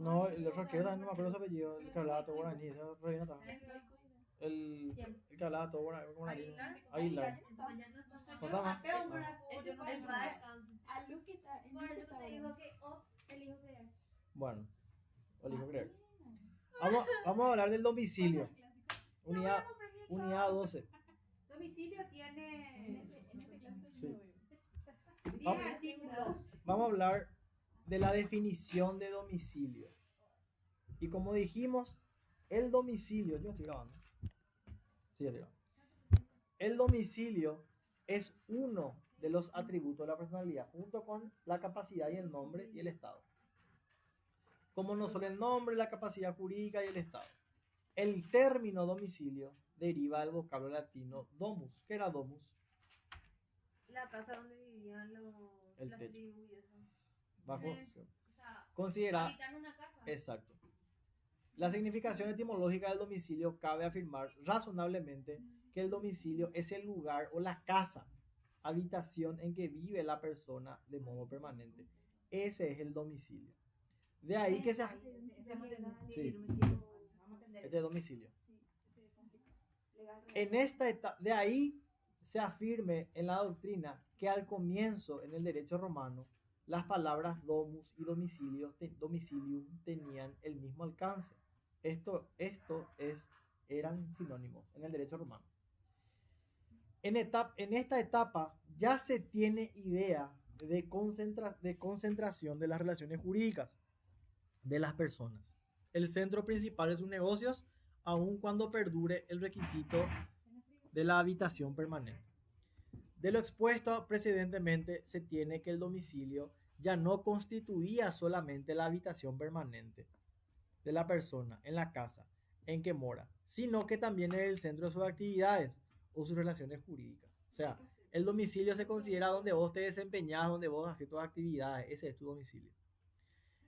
No, el otro arquero también no me acuerdo su apellido, el que hablaba todo guaraní, ese re bien atado. El que hablaba todo guaraní. Aguilar. ¿No está más? Bueno, elijo creer. Vamos a hablar del domicilio. Unidad 12. Domicilio tiene Sí. 10 artículos. Vamos a hablar de la definición de domicilio. Y como dijimos, el domicilio, yo estoy grabando. Sí, ya estoy grabando. El domicilio es uno de los atributos de la personalidad, junto con la capacidad y el nombre y el estado. Como no solo el nombre, la capacidad jurídica y el estado. El término domicilio deriva del vocablo latino domus. ¿Qué era domus? La casa donde vivían las tribus y eso. Bajo. Considera. Habitar una casa. Exacto. La significación etimológica del domicilio cabe afirmar razonablemente que el domicilio es el lugar o la casa, habitación en que vive la persona de modo permanente. Ese es el domicilio. De ahí que se... Sí. Este es domicilio. En esta etapa, de ahí se afirme en la doctrina que al comienzo, en el derecho romano, las palabras domus y domicilium tenían el mismo alcance. Eran sinónimos en el derecho romano. En esta etapa ya se tiene idea de concentración de las relaciones jurídicas de las personas. El centro principal de sus negocios, aun cuando perdure el requisito de la habitación permanente. De lo expuesto precedentemente, se tiene que el domicilio ya no constituía solamente la habitación permanente de la persona en la casa en que mora, sino que también es el centro de sus actividades o sus relaciones jurídicas. O sea, el domicilio se considera donde vos te desempeñás, donde vos haces tus actividades, ese es tu domicilio.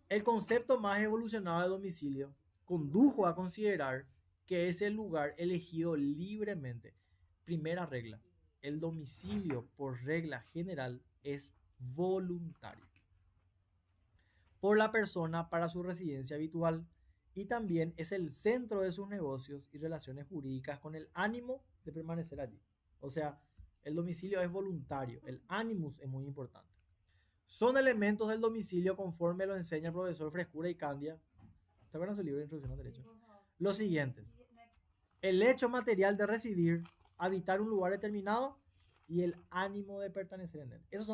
El concepto más evolucionado de domicilio condujo a considerar que es el lugar elegido libremente. Primera regla, el domicilio por regla general es voluntario por la persona para su residencia habitual y también es el centro de sus negocios y relaciones jurídicas con el ánimo de permanecer allí. O sea, el domicilio es voluntario, el animus es muy importante. Son elementos del domicilio conforme lo enseña el profesor Frescura y Candia. ¿Te acuerdas su libro de Introducción al Derecho? Los siguientes: el hecho material de residir, habitar un lugar determinado y el ánimo de pertenecer en él. Esos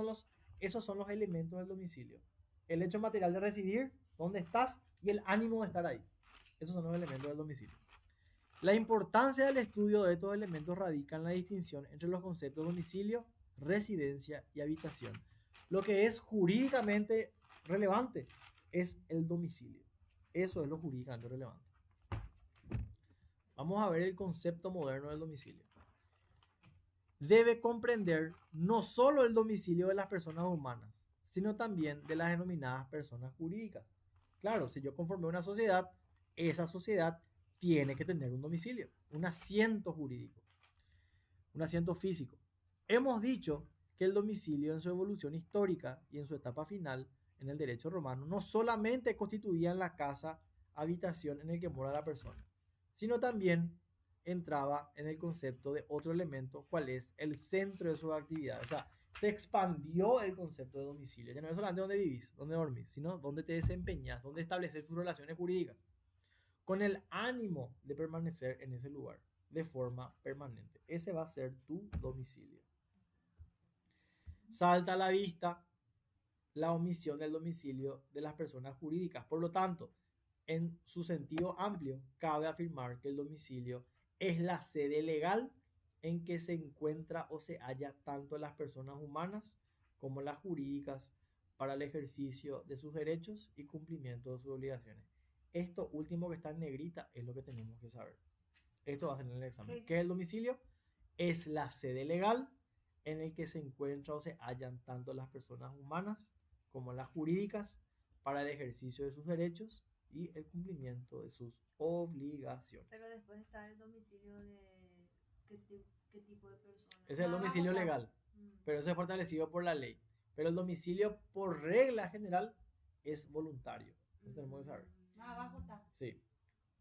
son los elementos del domicilio. El hecho material de residir, dónde estás, y el ánimo de estar ahí. Esos son los elementos del domicilio. La importancia del estudio de estos elementos radica en la distinción entre los conceptos domicilio, residencia y habitación. Lo que es jurídicamente relevante es el domicilio. Eso es lo jurídicamente relevante. Vamos a ver el concepto moderno del domicilio. Debe comprender no solo el domicilio de las personas humanas, sino también de las denominadas personas jurídicas. Claro, si yo conformé una sociedad, esa sociedad tiene que tener un domicilio, un asiento jurídico, un asiento físico. Hemos dicho que el domicilio en su evolución histórica y en su etapa final en el derecho romano no solamente constituía la casa, habitación en el que mora la persona, sino también entraba en el concepto de otro elemento, cual es el centro de su actividad. O sea, se expandió el concepto de domicilio. Ya no es solamente donde vivís, donde dormís, sino donde te desempeñas, donde estableces sus relaciones jurídicas, con el ánimo de permanecer en ese lugar de forma permanente. Ese va a ser tu domicilio. Salta a la vista la omisión del domicilio de las personas jurídicas. Por lo tanto, en su sentido amplio, cabe afirmar que el domicilio es la sede legal en que se encuentra o se halla tanto las personas humanas como las jurídicas para el ejercicio de sus derechos y cumplimiento de sus obligaciones. Esto último que está en negrita es lo que tenemos que saber. Esto va a ser en el examen. ¿Qué es el domicilio? Es la sede legal en el que se encuentra o se hallan tanto las personas humanas como las jurídicas para el ejercicio de sus derechos y el cumplimiento de sus obligaciones. Pero después está el domicilio de qué tipo de persona. Ese es el domicilio legal, pero eso es fortalecido por la ley. Pero el domicilio por regla general es voluntario. Eso tenemos que saber. Abajo está. Sí.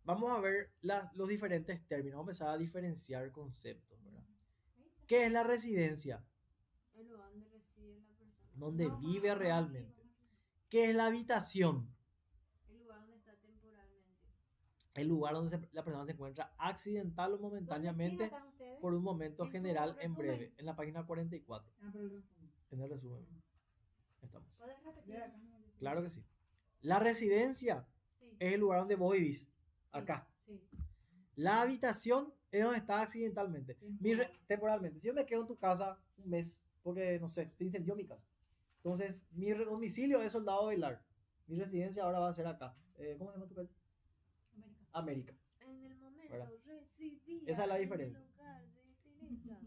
Vamos a ver los diferentes términos. Vamos a empezar a diferenciar conceptos, ¿verdad? ¿Qué es la residencia? El lugar donde reside la persona. Donde vive realmente. ¿Qué es la habitación? El lugar donde está temporalmente. El lugar donde la persona se encuentra accidental o momentáneamente ¿Dónde están ustedes? por un momento En su general en resumen. breve. En la página 44. Pero el resumen. En el resumen. Estamos. ¿Puedes repetir? Ya, acá no dice. Claro que sí. La residencia Sí. es el lugar donde vos vivís. Acá. Sí. La habitación es donde estás accidentalmente. Temporalmente. Si yo me quedo en tu casa un mes, porque no sé, se incendió mi casa. Entonces, mi domicilio es Soldado Bailar. Mi residencia ahora va a ser acá. ¿Cómo se llama tu calle? América. América. En el momento ¿Verdad? residía Esa es la en diferencia. el hogar de Teresa.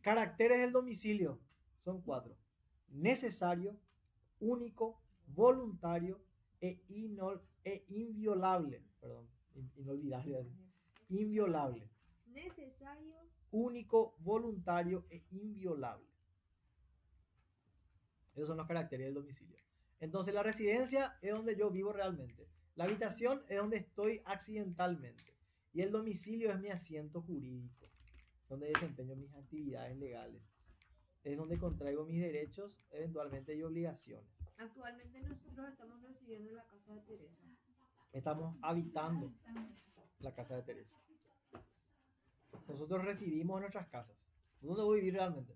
Caracteres del domicilio son 4. Necesario, único, voluntario e inviolable. Perdón, inolvidable. Inviolable. Necesario. Único, voluntario e inviolable. Esos son los caracteres del domicilio. Entonces la residencia es donde yo vivo realmente. La habitación es donde estoy accidentalmente. Y el domicilio es mi asiento jurídico, donde desempeño mis actividades legales. Es donde contraigo mis derechos, eventualmente, y obligaciones. Actualmente nosotros estamos residiendo en la casa de Teresa. Estamos habitando la casa de Teresa. Nosotros residimos en nuestras casas. ¿Dónde voy a vivir realmente?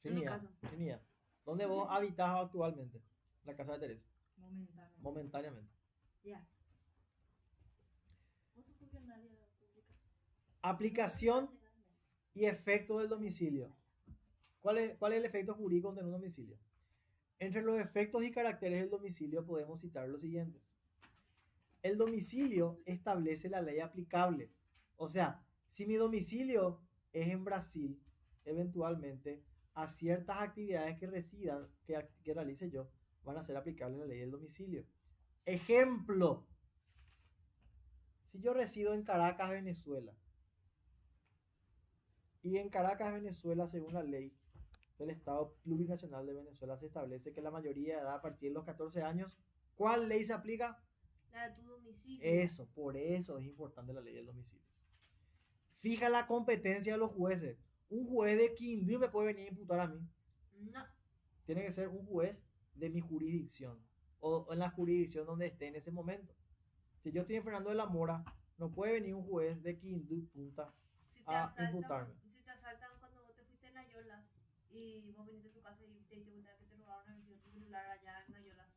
En mi Trinidad, casa. Trinidad. ¿Dónde vos habitas actualmente? La casa de Teresa. Momentáneo. Momentáneamente. Ya. ¿Vos sos funcionaria pública? Aplicación y efecto del domicilio. ¿Cuál es el efecto jurídico de un domicilio? Entre los efectos y caracteres del domicilio podemos citar los siguientes. El domicilio establece la ley aplicable. O sea, si mi domicilio es en Brasil, eventualmente a ciertas actividades que realice yo, van a ser aplicables la ley del domicilio. Ejemplo, si yo resido en Caracas, Venezuela, y en Caracas, Venezuela, según la ley del Estado Plurinacional de Venezuela, se establece que la mayoría de edad a partir de los 14 años, ¿cuál ley se aplica? La de tu domicilio. Eso, por eso es importante la ley del domicilio. Fija la competencia de los jueces. Un juez de Quindío me puede venir a imputar a mí. No. Tiene que ser un juez de mi jurisdicción o en la jurisdicción donde esté en ese momento. Si yo estoy en Fernando de la Mora, no puede venir un juez de Quindío punta Si a imputarme. si te asaltan cuando vos te fuiste en Ayolas y vos viniste a tu casa y te diste cuenta que te robaron el tu celular allá en Ayolas,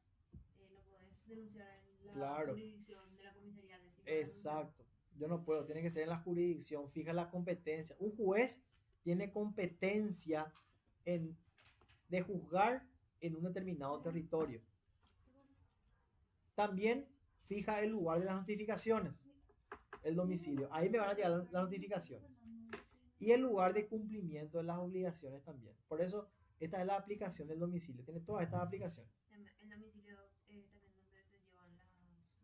no podés denunciar en la Claro. jurisdicción de la comisaría de Cifra. Exacto. Yo no puedo, tiene que ser en la jurisdicción, fija la competencia. Un juez tiene competencia de juzgar en un determinado territorio. También fija el lugar de las notificaciones, el domicilio. Ahí me van a llegar las notificaciones. Y el lugar de cumplimiento de las obligaciones también. Por eso, esta es la aplicación del domicilio. Tiene todas estas aplicaciones. El domicilio también donde se llevan las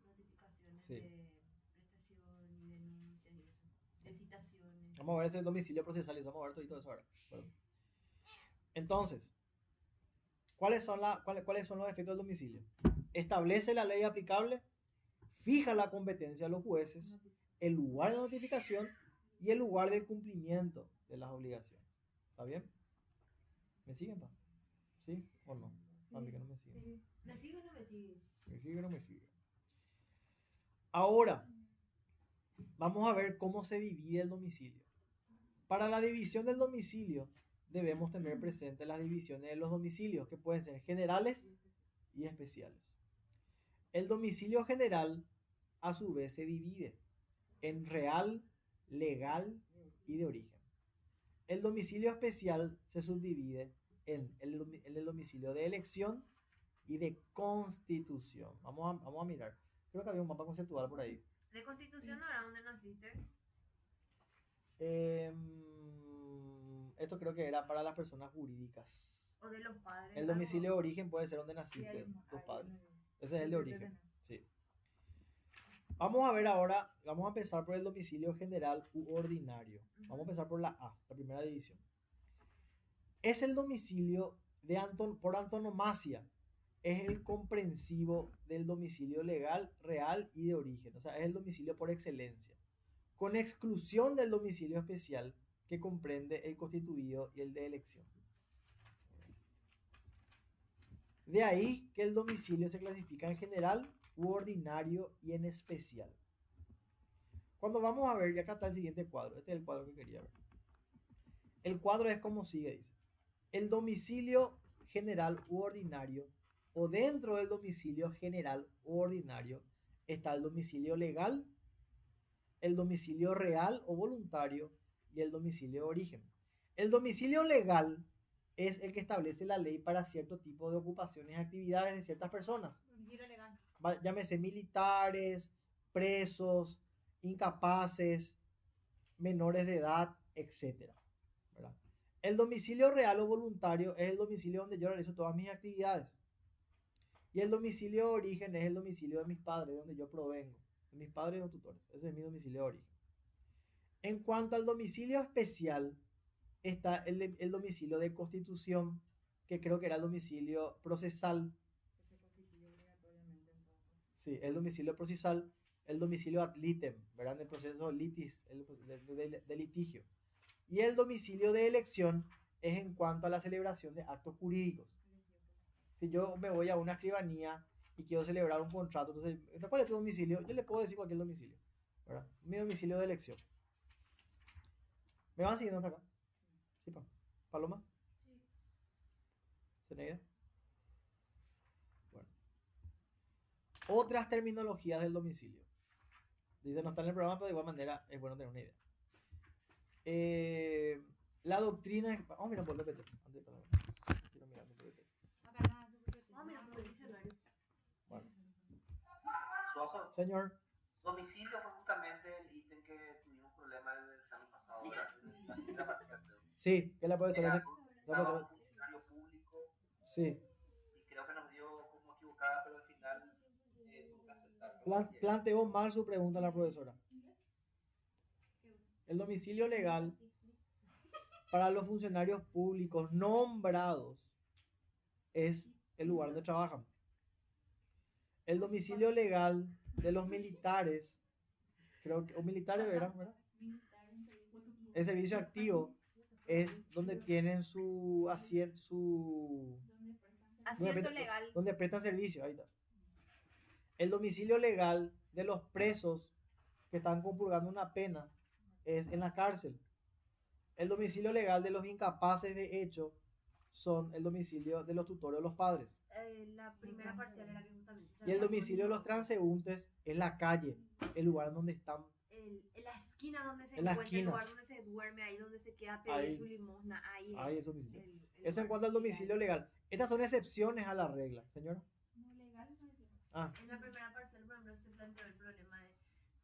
notificaciones Sí. de prestación y denuncias y eso. De citaciones. Vamos a ver ese domicilio procesal y vamos a ver todo eso ahora. Bueno. Entonces, ¿cuáles son los efectos del domicilio? Establece la ley aplicable, fija la competencia de los jueces, el lugar de notificación y el lugar de cumplimiento de las obligaciones. ¿Está bien? ¿Me siguen, pa? ¿Sí o no? A mí que no me siguen. Sí. ¿Me sigue o no me sigue? ¿Me sigue o no me sigue? Ahora, vamos a ver cómo se divide el domicilio. Para la división del domicilio, debemos tener presente las divisiones de los domicilios, que pueden ser generales y especiales. El domicilio general, a su vez, se divide en real, legal y de origen. El domicilio especial se subdivide en el domicilio de elección y de constitución. Vamos a mirar. Creo que había un mapa conceptual por ahí. ¿De constitución no era donde naciste? Esto creo que era para las personas jurídicas. ¿O de los padres? El domicilio de origen puede ser donde Sí, naciste, hay tus padres. uno. Ese es el de origen. Sí. Vamos a ver ahora, vamos a empezar por el domicilio general u ordinario. Vamos a empezar por la A, la primera división. Es el domicilio por antonomasia es el comprensivo del domicilio legal, real y de origen. O sea, es el domicilio por excelencia, con exclusión del domicilio especial que comprende el constituido y el de elección. De ahí que el domicilio se clasifica en general, u ordinario y en especial. Cuando vamos a ver, y acá está el siguiente cuadro, este es el cuadro que quería ver. El cuadro es como sigue, dice. El domicilio general u ordinario, o dentro del domicilio general u ordinario, está el domicilio legal, el domicilio real o voluntario y el domicilio de origen. El domicilio legal es el que establece la ley para cierto tipo de ocupaciones y actividades de ciertas personas. Domicilio legal. Llámese militares, presos, incapaces, menores de edad, etc. ¿Verdad? El domicilio real o voluntario es el domicilio donde yo realizo todas mis actividades. Y el domicilio de origen es el domicilio de mis padres, donde yo provengo, de mis padres o tutores. Ese es mi domicilio de origen. En cuanto al domicilio especial, está el domicilio de constitución, que creo que era el domicilio procesal. Que se constituye obligatoriamente en todo caso. Sí, el domicilio procesal, el domicilio ad litem, ¿verdad? En el proceso litis, de litigio. Y el domicilio de elección es en cuanto a la celebración de actos jurídicos. Si yo me voy a una escribanía y quiero celebrar un contrato, entonces, ¿cuál es tu domicilio? Yo le puedo decir cualquier domicilio, ¿verdad? Mi domicilio de elección. ¿Me van siguiendo hasta acá? ¿Sí, Paloma? Sí. ¿Zeneida? Bueno. Otras terminologías del domicilio. Dice, no está en el programa, pero de igual manera es bueno tener una idea. La doctrina... Oh, mira, por repetir. Quiero mirar mi PPT. Ah, mira, por el diccionario. Bueno. Suazo, Señor, domicilio fue justamente el ítem que tuvimos problema el examen pasado, ¿verdad? La materia, creo. sí, que la profesora... Era la estaba profesora- un funcionario público sí, y creo que nos dio como equivocada, pero al final tuvo que aceptar. planteó mal su pregunta a la profesora. El domicilio legal para los funcionarios públicos nombrados es el lugar donde trabajan. El domicilio legal de los militares, creo que, o militares eran, ¿verdad? El servicio activo es donde tienen su asiento, Asiento legal. donde prestan servicio, ahí está. El domicilio legal de los presos que están compurgando una pena es en la cárcel. El domicilio legal de los incapaces de hecho son el domicilio de los tutores o los padres. La primera parcial era que justamente... Y el domicilio de los transeúntes es la calle, el lugar donde están. En la esquina donde se En la encuentra, el esquina. lugar donde se duerme, ahí donde se queda a pedir Ahí. su limosna, ahí Ahí es es domicilio. el Eso en lugar cuanto al legal. domicilio legal. Estas son excepciones a la regla, señora. No legal, no es legal. Ah, En la primera parcial, por ejemplo, se planteó el problema de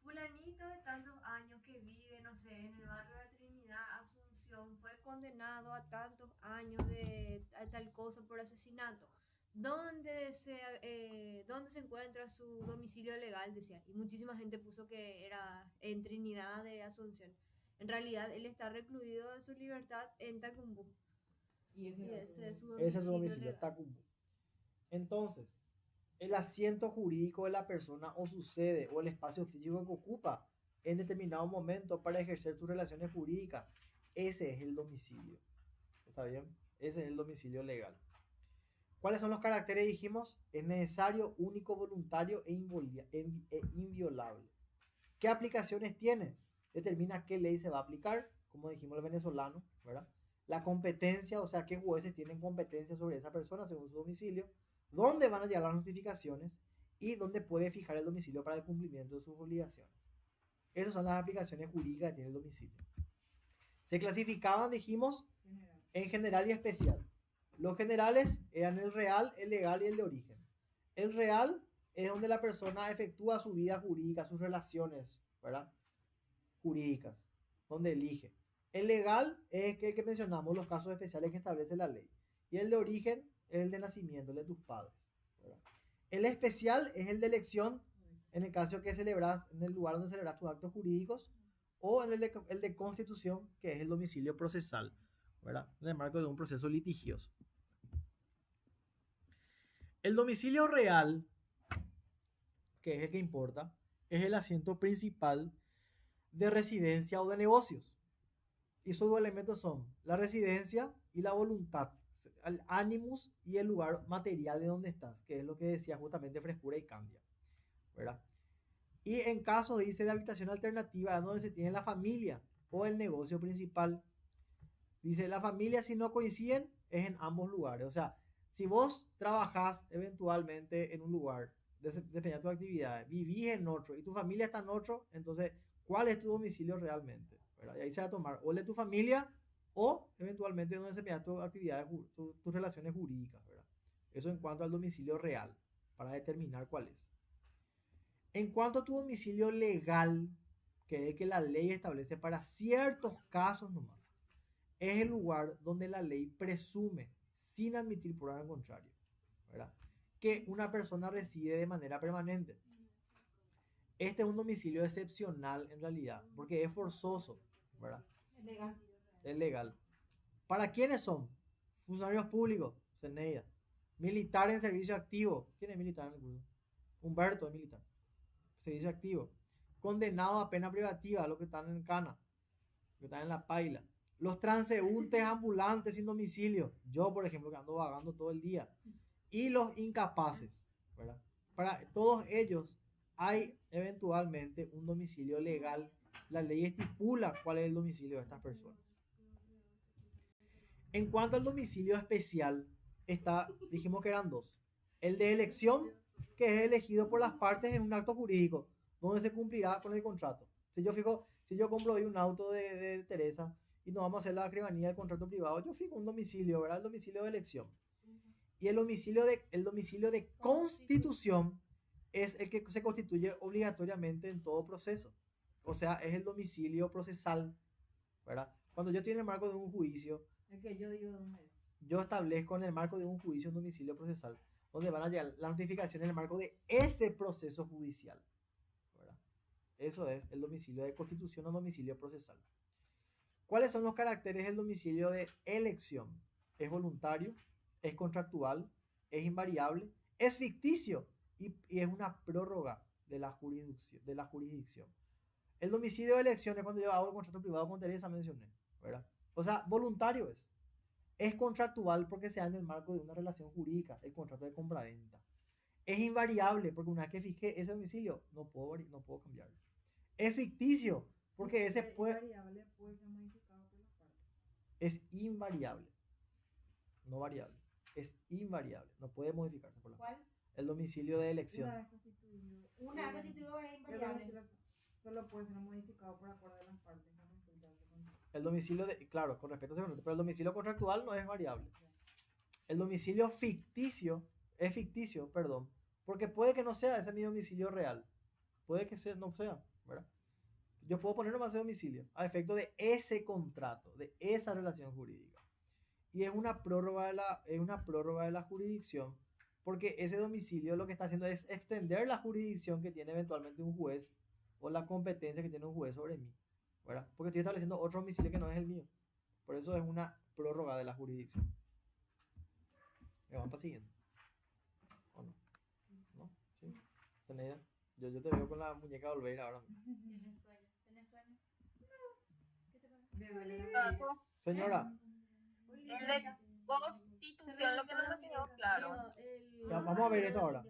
fulanito de tantos años que vive, no sé, en el barrio de Trinidad, Asunción, fue condenado a tantos años de a tal cosa por asesinato. ¿Dónde se encuentra su domicilio legal? Decía. Y muchísima gente puso que era en Trinidad de Asunción. En realidad, él está recluido de su libertad en Tacumbú. Y Y ese es su domicilio, ese es su domicilio, legal. Tacumbo. Entonces, el asiento jurídico de la persona o su sede o el espacio físico que ocupa en determinado momento para ejercer sus relaciones jurídicas, ese es el domicilio. ¿Está bien? Ese es el domicilio legal. ¿Cuáles son los caracteres? Dijimos, es necesario, único, voluntario e inviolable. ¿Qué aplicaciones tiene? Determina qué ley se va a aplicar, como dijimos el venezolano, ¿verdad? La competencia, o sea, qué jueces tienen competencia sobre esa persona según su domicilio, dónde van a llegar las notificaciones y dónde puede fijar el domicilio para el cumplimiento de sus obligaciones. Esas son las aplicaciones jurídicas que tiene el domicilio. Se clasificaban, dijimos, general. en general y especial. Los generales eran el real, el legal y el de origen. El real es donde la persona efectúa su vida jurídica, sus relaciones, ¿verdad? Jurídicas, donde elige. El legal es el que mencionamos, los casos especiales que establece la ley. Y el de origen es el de nacimiento, el de tus padres, ¿verdad? El especial es el de elección, en el caso que celebras, en el lugar donde celebras tus actos jurídicos, o en el de constitución, que es el domicilio procesal, ¿verdad? En el marco de un proceso litigioso. El domicilio real, que es el que importa, es el asiento principal de residencia o de negocios. Y esos dos elementos son la residencia y la voluntad, el animus y el lugar material de donde estás, que es lo que decía justamente frescura y cambia, ¿verdad? Y en caso, dice, de habitación alternativa, donde se tiene la familia o el negocio principal. Dice, la familia, si no coinciden, es en ambos lugares. O sea, si vos trabajás eventualmente en un lugar, dependiendo de tu actividad, vivís en otro y tu familia está en otro, entonces, ¿cuál es tu domicilio realmente? ¿Verdad? Y ahí se va a tomar o el de tu familia o eventualmente donde se desempeñas tus actividades, tus relaciones jurídicas, ¿verdad? Eso en cuanto al domicilio real, para determinar cuál es. En cuanto a tu domicilio legal, que es el que la ley establece para ciertos casos nomás, es el lugar donde la ley presume, sin admitir prueba en contrario, ¿verdad?, que una persona reside de manera permanente. Este es un domicilio excepcional en realidad, porque es forzoso, ¿verdad? Es legal. ¿Para quiénes son? Funcionarios públicos, Ceneida. Militar en servicio activo. ¿Quién es militar en el curso? Humberto es militar. Servicio activo. Condenado a pena privativa, los que están en cana, los que están en la paila. Los transeúntes ambulantes sin domicilio. Yo, por ejemplo, que ando vagando todo el día. Y los incapaces, ¿verdad? Para todos ellos hay eventualmente un domicilio legal. La ley estipula cuál es el domicilio de estas personas. En cuanto al domicilio especial, dijimos que eran dos. El de elección, que es elegido por las partes en un acto jurídico, donde se cumplirá con el contrato. Si yo compro hoy un auto de Teresa y nos vamos a hacer la escribanía del contrato privado, yo fijo un domicilio, ¿verdad? El domicilio de elección. Y el domicilio de constitución es el que se constituye obligatoriamente en todo proceso. O sea, es el domicilio procesal, ¿verdad? Cuando yo estoy en el marco de un juicio, El que yo digo dónde es. yo establezco en el marco de un juicio un domicilio procesal, donde van a llegar las notificaciones en el marco de ese proceso judicial, ¿verdad? Eso es el domicilio de constitución o domicilio procesal. ¿Cuáles son los caracteres del domicilio de elección? Es voluntario, es contractual, es invariable, es ficticio y es una prórroga de la jurisdicción. El domicilio de elección es cuando yo hago el contrato privado con Teresa, mencioné, ¿verdad? O sea, voluntario es. Es contractual porque se da en el marco de una relación jurídica, el contrato de compraventa. Es invariable porque una vez que fijé ese domicilio, no puedo cambiarlo. Es ficticio porque ese variable puede ser modificado por las partes. es invariable, no variable. Es invariable, no puede modificarse por la ¿Cuál? El domicilio de elección. Una vez constituido. Una vez constituido es Pero invariable. solo puede ser modificado por acuerdo de las partes con respecto a ese contrato. El domicilio claro, con respecto a ese contrato, pero el domicilio contractual no es variable. El domicilio es ficticio, perdón, porque puede que no sea ese mi domicilio real. Puede que no sea, ¿verdad? Yo puedo poner nomás ese domicilio a efecto de ese contrato, de esa relación jurídica. Y es una prórroga de la jurisdicción, porque ese domicilio lo que está haciendo es extender la jurisdicción que tiene eventualmente un juez o la competencia que tiene un juez sobre mí, ¿verdad? Porque estoy estableciendo otro domicilio que no es el mío. Por eso es una prórroga de la jurisdicción. ¿Me van para siguiente? ¿O no? ¿No? ¿Sí? ¿Tenéis? Yo te veo con la muñeca de Olveira ahora mismo. ¿Tenés sueño? ¿Qué te pasa? Debe Señora, El de constitución, lo que no me quedó claro. ya, vamos a ver esto ahora.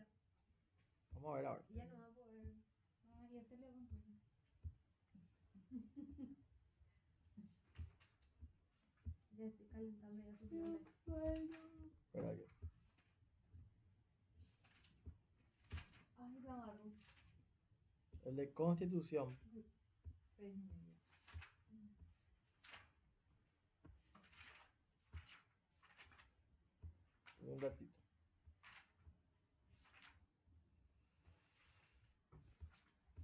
Vamos a ver ahora. Ya no va a poder. Ay, ya se levantó. Ya estoy calentando ya se Espera que- Ay, lo agarró. El de constitución. 6:30. Un ratito.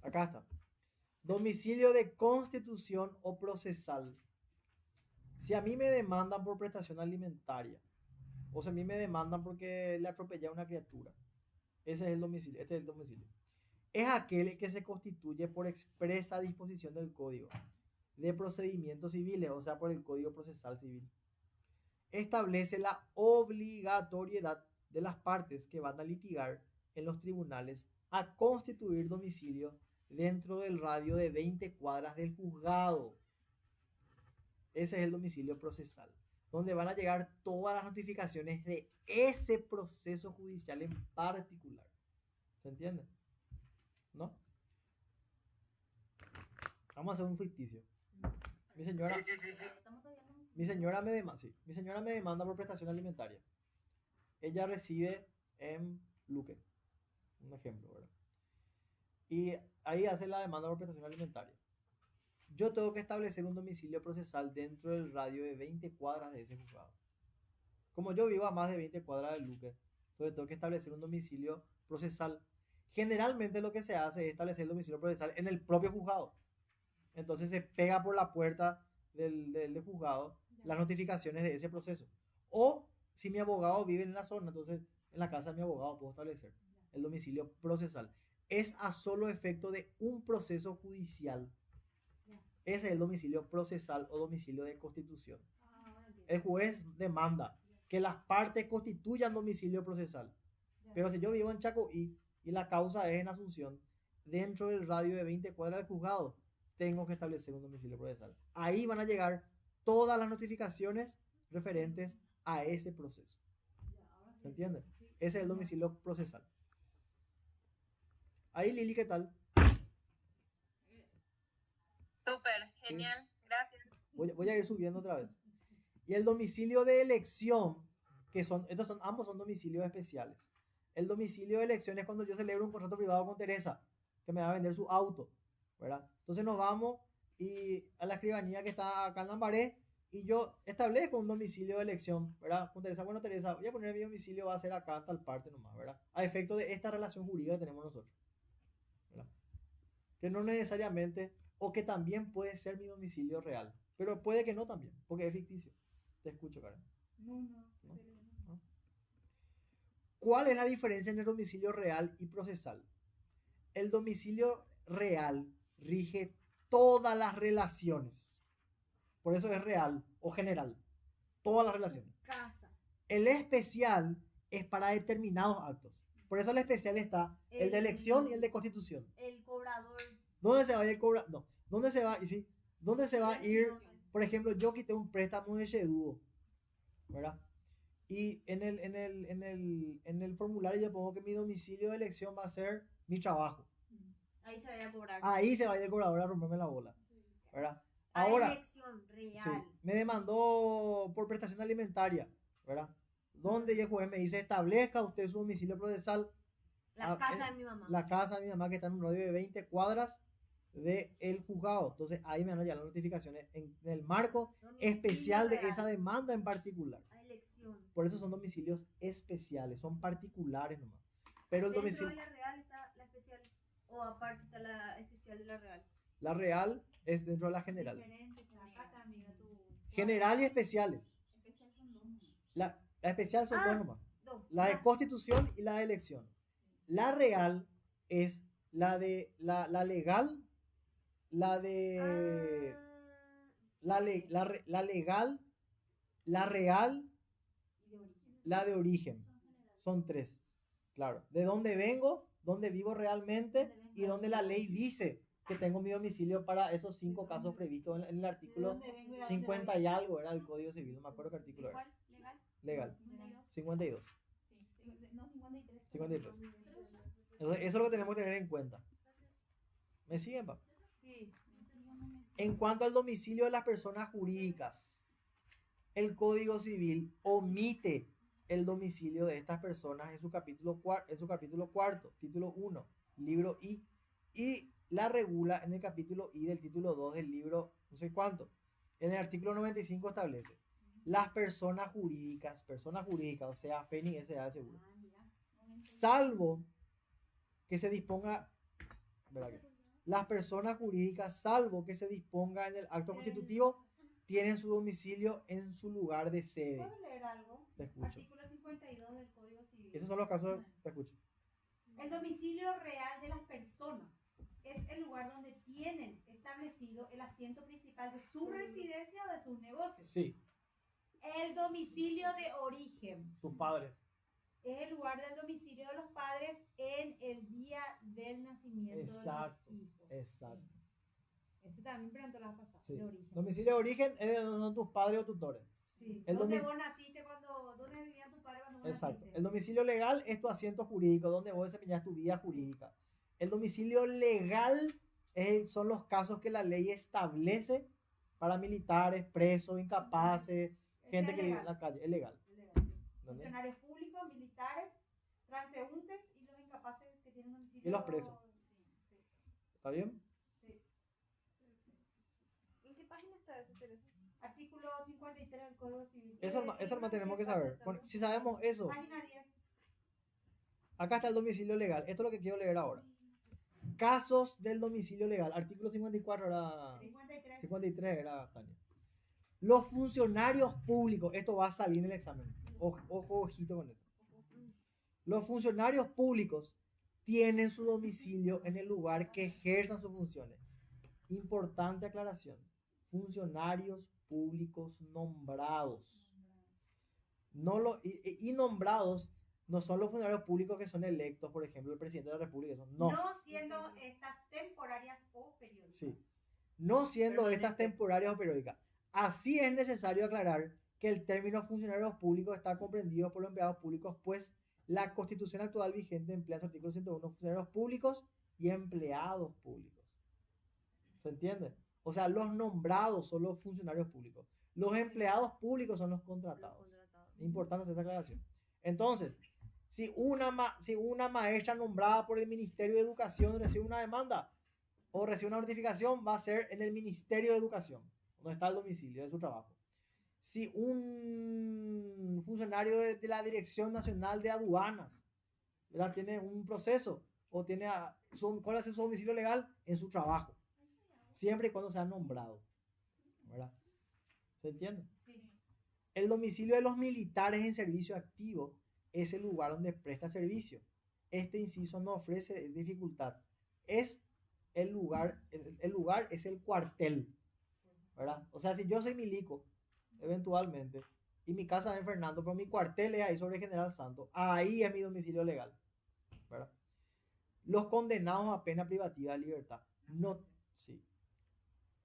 Acá está. Domicilio de constitución o procesal. Si a mí me demandan por prestación alimentaria, o si a mí me demandan porque le atropellé a una criatura, ese es el domicilio, este es el domicilio. Es aquel que se constituye por expresa disposición del Código de Procedimientos Civiles, o sea, por el Código Procesal Civil. Establece la obligatoriedad de las partes que van a litigar en los tribunales a constituir domicilio dentro del radio de 20 cuadras del juzgado. Ese es el domicilio procesal, donde van a llegar todas las notificaciones de ese proceso judicial en particular. ¿Se entiende? ¿No? Vamos a hacer un ficticio. Mi señora, Sí. Estamos todavía en un- mi señora me demanda, sí, mi señora me demanda por prestación alimentaria. Ella reside en Luque, un ejemplo, ¿verdad? Y ahí hace la demanda por prestación alimentaria. Yo tengo que establecer un domicilio procesal dentro del radio de 20 cuadras de ese juzgado. Como yo vivo a más de 20 cuadras del Luque, entonces tengo que establecer un domicilio procesal. Generalmente lo que se hace es establecer el domicilio procesal en el propio juzgado. Entonces se pega por la puerta del juzgado las notificaciones de ese proceso. O si mi abogado vive en la zona, entonces en la casa de mi abogado puedo establecer el domicilio procesal. Es a solo efecto de un proceso judicial. Ese es el domicilio procesal o domicilio de constitución. Ah, ahora entiendo. El juez demanda que las partes constituyan domicilio procesal. Pero si yo vivo en Chacoí y la causa es en Asunción, dentro del radio de 20 cuadras del juzgado, tengo que establecer un domicilio procesal. Ahí van a llegar todas las notificaciones referentes a ese proceso. ¿Se entiende? Ese es el domicilio procesal. Ahí, Lili, ¿qué tal? Súper, genial, gracias. Voy a ir subiendo otra vez. Y el domicilio de elección, ambos son domicilios especiales. El domicilio de elección es cuando yo celebro un contrato privado con Teresa, que me va a vender su auto, ¿verdad? Entonces nos vamos y a la escribanía que está acá en Lambaré y yo establezco un domicilio de elección, ¿verdad? Con Teresa, bueno, Teresa, voy a poner mi domicilio, va a ser acá en tal parte nomás, ¿verdad? A efecto de esta relación jurídica que tenemos nosotros, ¿verdad? Que no necesariamente, o que también puede ser mi domicilio real, pero puede que no también, porque es ficticio. Te escucho, Karen. No. ¿No? ¿Cuál es la diferencia entre el domicilio real y procesal? El domicilio real rige todas las relaciones. Por eso es real o general. Todas las relaciones. Casa. El especial es para determinados actos. Por eso el especial está el de elección y el de constitución. El cobrador. ¿Dónde se va a ir el cobra? No. ¿Dónde se va? Y sí, ¿dónde se va a ir? Por ejemplo, yo quité un préstamo de Sheduo, ¿verdad? Y en el formulario yo pongo que mi domicilio de elección va a ser mi trabajo. Ahí se vaya a cobrar. Ahí se va a ir el cobrador a romperme la bola, ¿verdad? A Ahora, elección real. sí, me demandó por prestación alimentaria, ¿verdad? Donde el juez me dice, establezca usted su domicilio procesal, La casa de mi mamá. la casa de mi mamá que está en un radio de 20 cuadras del juzgado. Entonces ahí me van a llegar las notificaciones en el marco Domicilio especial de real. esa demanda en particular. A elección. Por eso son domicilios especiales, son particulares nomás. Pero el Dentro domicilio, de la real está la especial. O aparte está la especial de la real. la real es dentro de la general. Diferente, pero acá está, amiga, tu... General y especiales. Especial son dos. La especial son Ah. dos nomás. Dos. La de Ah, constitución y la de elección. La real es la de la legal, la de la legal, la real, Y de origen. la de origen. Son tres. Claro. De dónde vengo, dónde vivo realmente y dónde la ley dice que tengo mi domicilio para esos 5 casos previstos en el ¿De artículo dónde vengo y a dónde 50 voy? y algo, era el Código Civil, no me acuerdo qué artículo era. ¿Cuál? ¿Legal? Legal. 52. 52. Sí. No, 53. 53. Entonces, eso es lo que tenemos que tener en cuenta. ¿Me siguen, pa? Sí. En cuanto al domicilio de las personas jurídicas, el Código Civil omite el domicilio de estas personas en su capítulo cuarto, título 1, libro I, y la regula en el capítulo I del título 2 del libro no sé cuánto. En el artículo 95 establece las personas jurídicas, o sea, FENI S.A. de seguro, salvo que se disponga, ¿verdad? Las personas jurídicas, salvo que se disponga en el acto constitutivo, tienen su domicilio en su lugar de sede. ¿Puedo leer algo? Te escucho. Artículo 52 del Código Civil. Esos son los casos de... Te escucho. El domicilio real de las personas es el lugar donde tienen establecido el asiento principal de su residencia o de sus negocios. Sí, El domicilio de origen tus padres. es el lugar del domicilio de los padres en el día del nacimiento Exacto, de los hijos. exacto. Ese también preguntó la pasada, Sí. de origen. Domicilio de origen es de donde son tus padres o tutores. Sí. El ¿Dónde domic- vos naciste dónde vivían tus padres cuando vos Exacto. naciste? El domicilio legal es tu asiento jurídico, donde vos desempeñas tu vida jurídica. El domicilio legal son los casos que la ley establece para militares, presos, incapaces, Ese gente es que vive en legal. la calle. Es legal. Es legal, sí. ¿Entendés? Funcionarios públicos, militares, transeúntes y los incapaces que tienen domicilio. Y los presos. Sí, ¿Está bien? sí. ¿En qué página está eso, Teresa? Artículo 53 del Código Civil. Eso más tenemos que saber. Si sabemos eso, Página 10. acá está el domicilio legal. Esto es lo que quiero leer ahora. Casos del domicilio legal. Artículo 54 era... 53. 53 era, Tania. Los funcionarios públicos, esto va a salir en el examen. Ojo, ojito con esto. Los funcionarios públicos tienen su domicilio en el lugar que ejerzan sus funciones. Importante aclaración. Funcionarios públicos nombrados. Y nombrados no son los funcionarios públicos que son electos, por ejemplo, el presidente de la República. No. No siendo estas temporarias o periódicas. Sí. No siendo Permanente. estas temporarias o periódicas. Así es necesario aclarar que el término funcionarios públicos está comprendido por los empleados públicos, pues la Constitución actual vigente emplea su artículo 101 funcionarios públicos y empleados públicos. ¿Se entiende? O sea, los nombrados son los funcionarios públicos. Los empleados públicos son los contratados. Importante hacer esta aclaración. Entonces, si una maestra nombrada por el Ministerio de Educación recibe una demanda o recibe una notificación, va a ser en el Ministerio de Educación, donde está el domicilio de su trabajo. Si un funcionario de la Dirección Nacional de Aduanas, ¿verdad?, tiene un proceso o tiene ¿cuál es su domicilio legal? En su trabajo, siempre y cuando sea nombrado, ¿verdad? ¿Se entiende? Sí. El domicilio de los militares en servicio activo es el lugar donde presta servicio. Este inciso no ofrece dificultad. Es el lugar es el cuartel, ¿verdad? O sea, si yo soy milico, eventualmente, y mi casa es en Fernando, pero mi cuartel es ahí sobre General Santos, ahí es mi domicilio legal, ¿verdad? Los condenados a pena privativa de libertad, no, sí,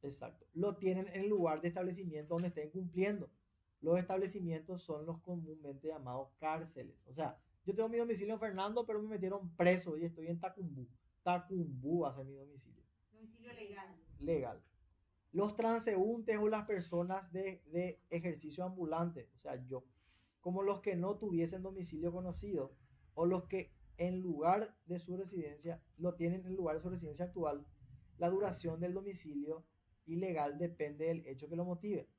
exacto, lo tienen en el lugar de establecimiento donde estén cumpliendo. Los establecimientos son los comúnmente llamados cárceles. O sea, yo tengo mi domicilio en Fernando, pero me metieron preso y estoy en Tacumbú. Tacumbú va a ser mi domicilio. Domicilio legal. Legal. Los transeúntes o las personas de ejercicio ambulante, o sea, yo, como los que no tuviesen domicilio conocido, o los que en lugar de su residencia, lo tienen en lugar de su residencia actual, la duración del domicilio ilegal depende del hecho que lo motive.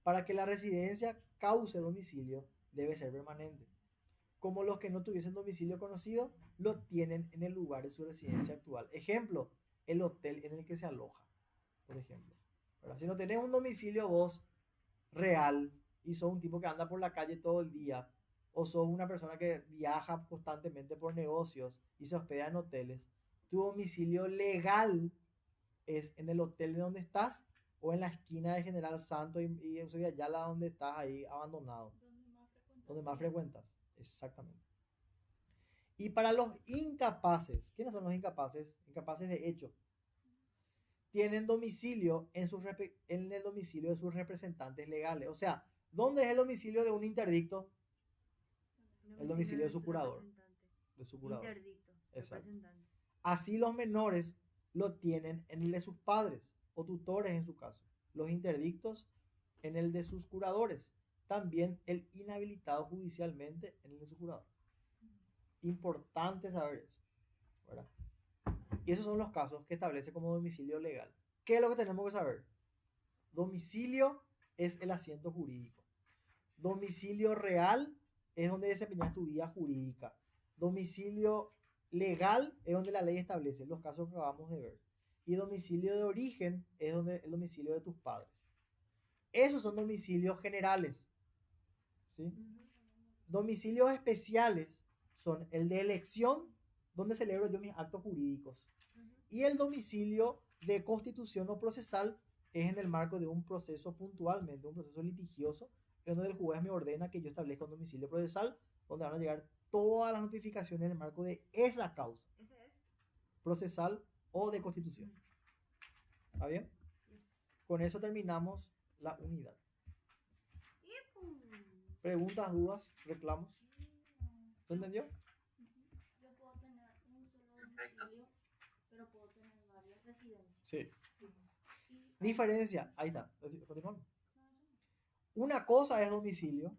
Para que la residencia cause domicilio, debe ser permanente. Como los que no tuviesen domicilio conocido, lo tienen en el lugar de su residencia actual. Ejemplo, el hotel en el que se aloja, por ejemplo. ¿Verdad? Si no tenés un domicilio vos real y sos un tipo que anda por la calle todo el día, o sos una persona que viaja constantemente por negocios y se hospeda en hoteles, tu domicilio legal es en el hotel de donde estás o en la esquina de General Santos y Eusebio Ayala, donde estás ahí abandonado, donde más frecuentas. Exactamente. Y para los incapaces, ¿quiénes son los incapaces? Incapaces de hecho. Tienen domicilio en el domicilio de sus representantes legales. O sea, ¿dónde es el domicilio de un interdicto? El domicilio de su curador. De su curador. Interdicto. Exacto. Representante. Así los menores lo tienen en el de sus padres o tutores en su caso. Los interdictos en el de sus curadores. También el inhabilitado judicialmente en el de su curador. Importante saber eso, ¿verdad? Y esos son los casos que establece como domicilio legal. ¿Qué es lo que tenemos que saber? Domicilio es el asiento jurídico. Domicilio real es donde desempeñas tu vida jurídica. Domicilio legal es donde la ley establece los casos que acabamos de ver. Y domicilio de origen es donde el domicilio de tus padres. Esos son domicilios generales, ¿sí? Domicilios especiales son el de elección, donde celebro yo mis actos jurídicos. Y el domicilio de constitución o procesal es en el marco de un proceso puntualmente, un proceso litigioso, en donde el juez me ordena que yo establezca un domicilio procesal, donde van a llegar todas las notificaciones en el marco de esa causa Ese es. procesal o de constitución. ¿Está bien? Con eso terminamos la unidad. Preguntas, dudas, reclamos. ¿Se entendió? Yo puedo tener un solo Perfecto. domicilio, pero puedo tener varias residencias. Sí. Y Diferencia. Ahí está. Continuamos. Una cosa es domicilio,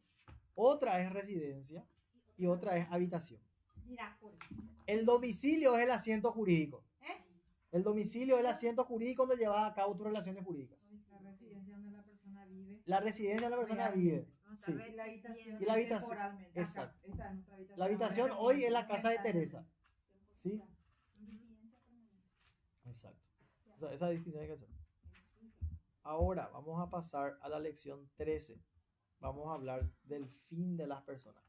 otra es residencia y otra es habitación. Mira, por El domicilio es el asiento jurídico. ¿Eh? El domicilio es el asiento jurídico donde llevas a cabo tus relaciones jurídicas. La residencia donde la persona vive. La residencia de la persona vive. Sí. Y la habitación. Y la habitación. Temporalmente. Exacto. Acá, esta es nuestra habitación. La habitación hoy es la casa de Teresa. ¿Sí? residencia permanente. Exacto. Esa distinción hay que hacer. Ahora vamos a pasar a la lección 13. Vamos a hablar del fin de las personas.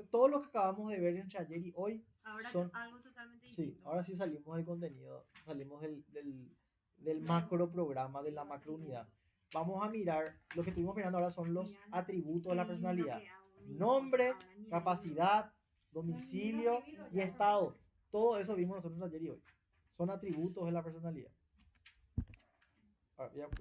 Todo lo que acabamos de ver entre ayer y hoy Ahora son... algo totalmente Sí, distinto. ahora sí salimos del contenido, salimos del macro programa, de la macro unidad. Vamos a mirar, lo que estuvimos mirando ahora son los atributos de la personalidad. Nombre, capacidad, domicilio y estado. Todo eso vimos nosotros ayer y hoy. Son atributos de la personalidad. Ahora, ya